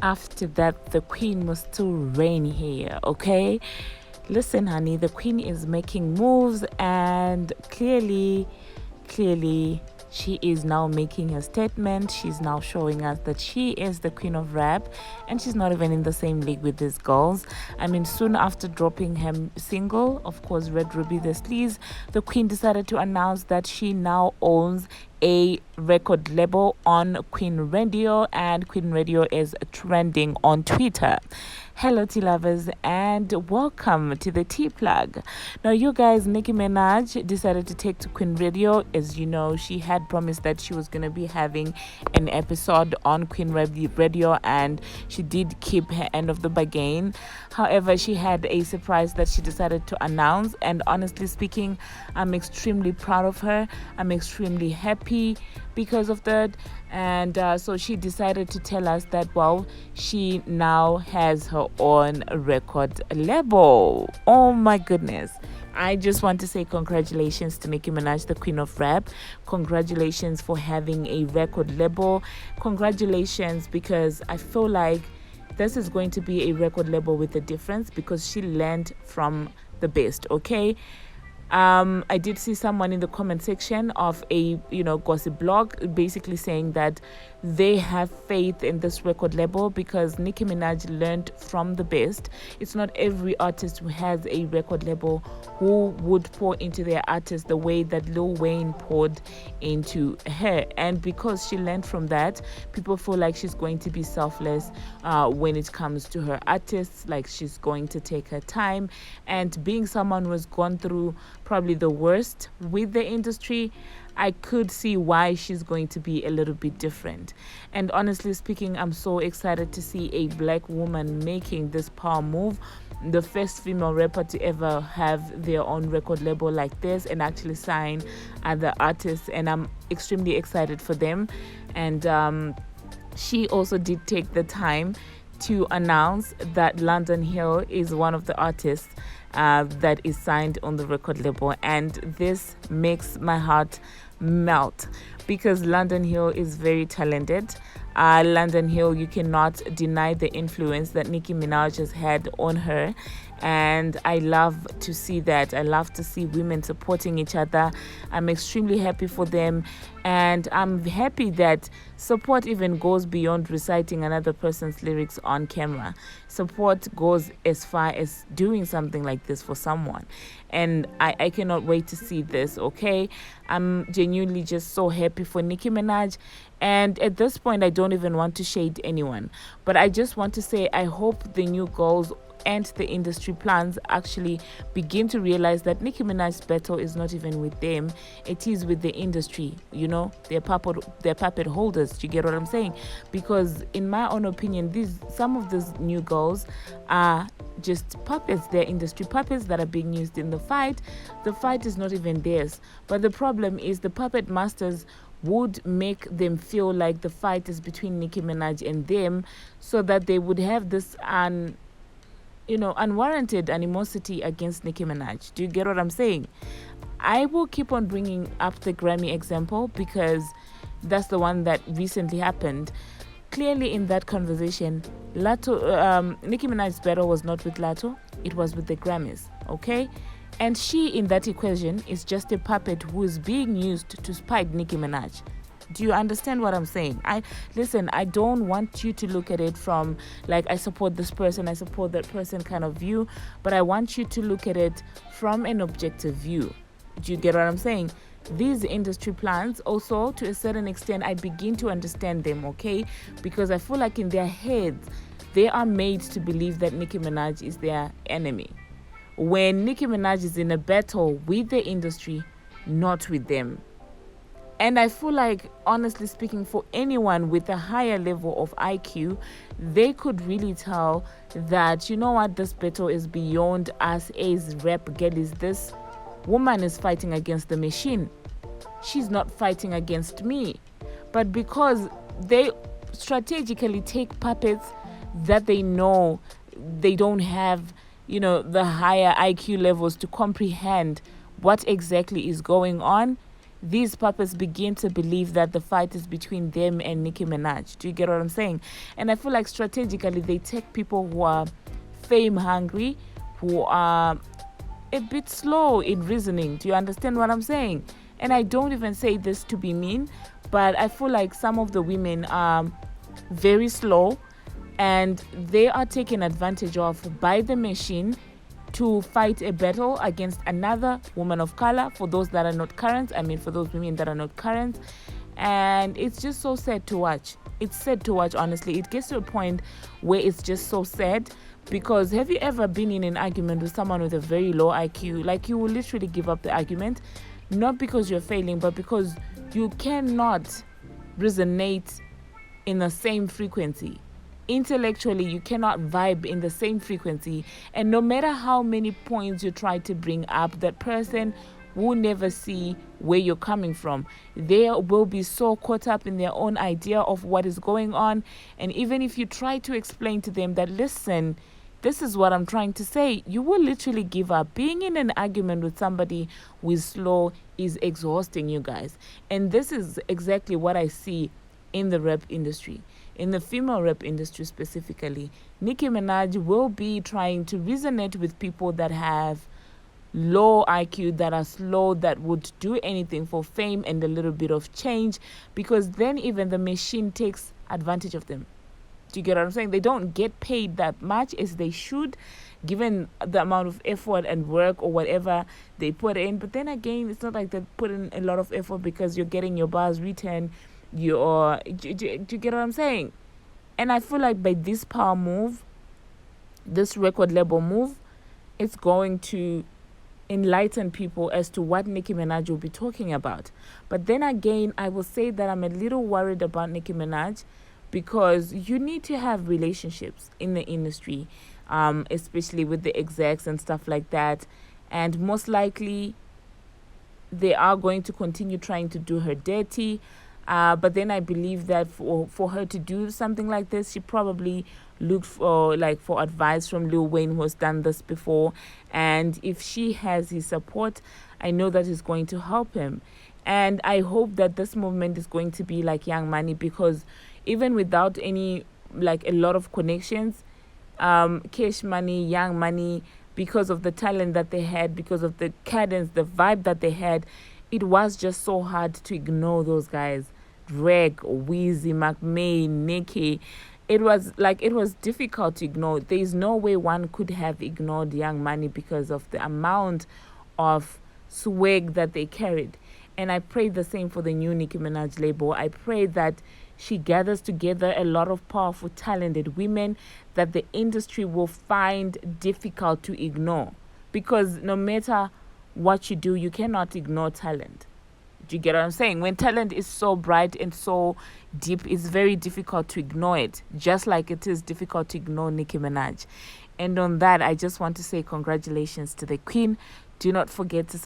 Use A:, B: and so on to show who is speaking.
A: After that, the queen must still reign here, okay? Listen, honey, the queen is making moves, and clearly, she is now making a statement. She's now showing us that she is the queen of rap, and she's not even in the same league with these girls. I mean, soon after dropping her single, of course, Ruby da Sleeze, the queen decided to announce that she now owns a record label on Queen Radio, and Queen Radio is trending on Twitter. Hello, tea lovers, and welcome to the Tea Plug. Now, you guys, Nicki Minaj decided to take to Queen Radio. As you know, she had promised that she was going to be having an episode on Queen Radio, and she did keep her end of the bargain. However, she had a surprise that she decided to announce, and honestly speaking, I'm extremely proud of her. I'm extremely happy because of that. And so she decided to tell us that, well, she now has her own record label. Oh my goodness. I just want to say congratulations to Nicki Minaj, the queen of rap. Congratulations for having a record label. Congratulations, because I feel like this is going to be a record label with a difference, because she learned from the best, okay? I did see someone in the comment section of a gossip blog basically saying that they have faith in this record label because Nicki Minaj learned from the best. It's not every artist who has a record label who would pour into their artist the way that Lil Wayne poured into her, and because she learned from that, people feel like she's going to be selfless when it comes to her artists, like she's going to take her time. And being someone who has gone through probably the worst with the industry, I could see why she's going to be a little bit different. And honestly speaking, I'm so excited to see a black woman making this power move, the first female rapper to ever have their own record label like this and actually sign other artists, and I'm extremely excited for them. And she also did take the time to announce that London Hill is one of the artists that is signed on the record label, and this makes my heart melt because London Hill is very talented. London Hill, you cannot deny the influence that Nicki Minaj has had on her, and I love to see that. I love to see women supporting each other. I'm extremely happy for them, and I'm happy that support even goes beyond reciting another person's lyrics on camera. Support goes as far as doing something like this for someone, and I cannot wait to see this, okay? I'm genuinely just so happy for Nicki Minaj, and at this point, I don't even want to shade anyone, but I just want to say I hope the new girls and the industry plans actually begin to realize that Nicki Minaj's battle is not even with them, it is with the industry. They're puppet holders. Do you get what I'm saying? Because in my own opinion, some of these new girls are just puppets. They're industry puppets that are being used in the fight. The fight is not even theirs, but the problem is the puppet masters would make them feel like the fight is between Nicki Minaj and them, so that they would have this unwarranted animosity against Nicki Minaj. Do you get what I'm saying? I will keep on bringing up the Grammy example because that's the one that recently happened. Clearly in that conversation, Nicki Minaj's battle was not with Lato, it was with the Grammys, okay? And she, in that equation, is just a puppet who is being used to spite Nicki Minaj. Do you understand what I'm saying? I don't want you to look at it from like I support this person, I support that person kind of view, but I want you to look at it from an objective view. Do you get what I'm saying? These industry plans also, to a certain extent, I begin to understand them, okay? Because I feel like in their heads, they are made to believe that Nicki Minaj is their enemy, when Nicki Minaj is in a battle with the industry, not with them. And I feel like, honestly speaking, for anyone with a higher level of IQ, they could really tell that, you know what, this battle is beyond us as rap girlies. This woman is fighting against the machine. She's not fighting against me. But because they strategically take puppets that they know they don't have, the higher IQ levels to comprehend what exactly is going on, these puppets begin to believe that the fight is between them and Nicki Minaj. Do you get what I'm saying? And I feel like strategically they take people who are fame hungry, who are a bit slow in reasoning. Do you understand what I'm saying? And I don't even say this to be mean, but I feel like some of the women are very slow and they are taken advantage of by the machine to fight a battle against another woman of color, for those that are not current. I mean, for those women that are not current. And it's just so sad to watch. It's sad to watch, honestly. It gets to a point where it's just so sad, because have you ever been in an argument with someone with a very low IQ? Like, you will literally give up the argument, not because you're failing, but because you cannot resonate in the same frequency. Intellectually, you cannot vibe in the same frequency, and no matter how many points you try to bring up, that person will never see where you're coming from. They will be so caught up in their own idea of what is going on, and even if you try to explain to them that, listen, this is what I'm trying to say, you will literally give up. Being in an argument with somebody who is slow is exhausting, you guys. And this is exactly what I see in the rap industry. In the female rap industry specifically, Nicki Minaj will be trying to resonate with people that have low IQ, that are slow, that would do anything for fame and a little bit of change, because then even the machine takes advantage of them. Do you get what I'm saying? They don't get paid that much as they should, given the amount of effort and work or whatever they put in. But then again, it's not like they put in a lot of effort because you're getting your bars written. Do you get what I'm saying? And I feel like by this power move, this record label move, it's going to enlighten people as to what Nicki Minaj will be talking about. But then again, I will say that I'm a little worried about Nicki Minaj, because you need to have relationships in the industry, especially with the execs and stuff like that. And most likely, they are going to continue trying to do her dirty. But then I believe that for her to do something like this, she probably looked for advice from Lil Wayne, who has done this before. And if she has his support, I know that it's going to help him. And I hope that this movement is going to be like Young Money, because even without any, like, a lot of connections, Cash Money, Young Money, because of the talent that they had, because of the cadence, the vibe that they had, it was just so hard to ignore those guys. Drake, Weezy, McMahon, Nicki. It was difficult to ignore. There is no way one could have ignored Young Money because of the amount of swag that they carried. And I pray the same for the new Nicki Minaj label. I pray that she gathers together a lot of powerful, talented women that the industry will find difficult to ignore. Because no matter what you do, you cannot ignore talent. Do you get what I'm saying? When talent is so bright and so deep, it's very difficult to ignore it, just like it is difficult to ignore Nicki Minaj. And on that, I just want to say congratulations to the queen. Do not forget to